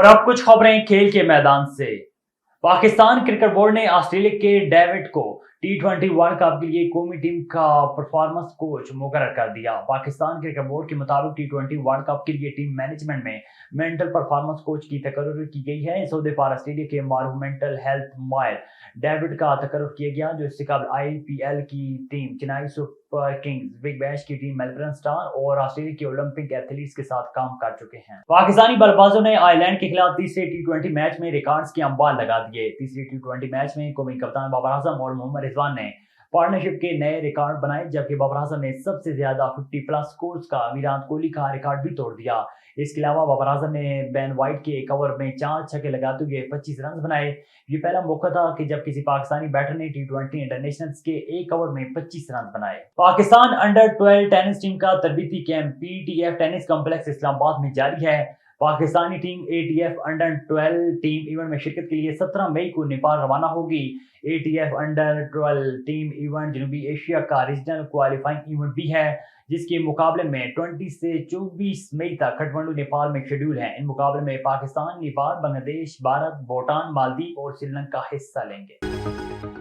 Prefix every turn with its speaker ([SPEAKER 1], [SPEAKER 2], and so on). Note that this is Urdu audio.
[SPEAKER 1] اور اب کچھ خبریں کھیل کے میدان سے۔ پاکستان کرکٹ بورڈ نے آسٹریلیا کے ڈیوڈ کو ٹی20 ورلڈ کپ کے لیے قومی ٹیم کا پرفارمنس کوچ مقرر کر دیا۔ پاکستان کرکٹ بورڈ کے مطابق ٹی20 ورلڈ کپ کے لیے ٹیم مینجمنٹ میں مینٹل پرفارمنس کوچ کی تقرری کی گئی ہے۔ اس عہدے پر آسٹریلیا کے معروف مینٹل ہیلتھ ماہر ڈیوڈ کا تقرر کیا گیا، جو اس سے قبل IPL کی ٹیم چنائی سپر کنگز، بگ بیش کی ٹیم میلبرن اسٹار اور آسٹریلیا کے اولمپک ایتھلیٹس کے ساتھ کام کر چکے ہیں۔ پاکستانی بلے بازوں نے آئی لینڈ کے خلاف تیسرے ٹی20 میچ میں ریکارڈز کے انبار لگا دیے۔ تیسرے ٹی20 میچ میں قومی کپتان بابر اعظم اور محمد رضوان نے پارٹنرشپ کے نئے ریکارڈ بنائے، جبکہ بابر اعظم نے سب سے زیادہ 50+ سکورز کا ویرات کوہلی کا ریکارڈ بھی توڑ دیا۔ اس کے علاوہ بابر اعظم نے بین وائٹ کے ایک اوور میں 4 چھکے لگاتے ہوئے 25 رنز بنائے۔ یہ پہلا موقع تھا کہ جب کسی پاکستانی بیٹر نے ٹی20 انٹرنیشنلز کے ایک اوور میں 25 رنز بنائے۔ پاکستان انڈر 12 ٹینس ٹیم کا تربیتی کیمپ PTF ٹینس کمپلیکس اسلام آباد میں جاری ہے۔ Pakistani team ATF under 12 team event میں شرکت کے لیے 17 مئی کو نیپال روانہ ہوگی۔ ATF انڈر 12 ٹیم ایونٹ جنوبی ایشیا کا ریجنل کوالیفائنگ ایونٹ بھی ہے، جس کے مقابلے میں 20 سے 24 مئی تک کھٹمنڈو نیپال میں شیڈول ہیں۔ ان مقابلے میں پاکستان، نیپال، بنگلہ دیش، بھارت، بھوٹان، مالدیپ اور سری لنکا حصہ لیں گے۔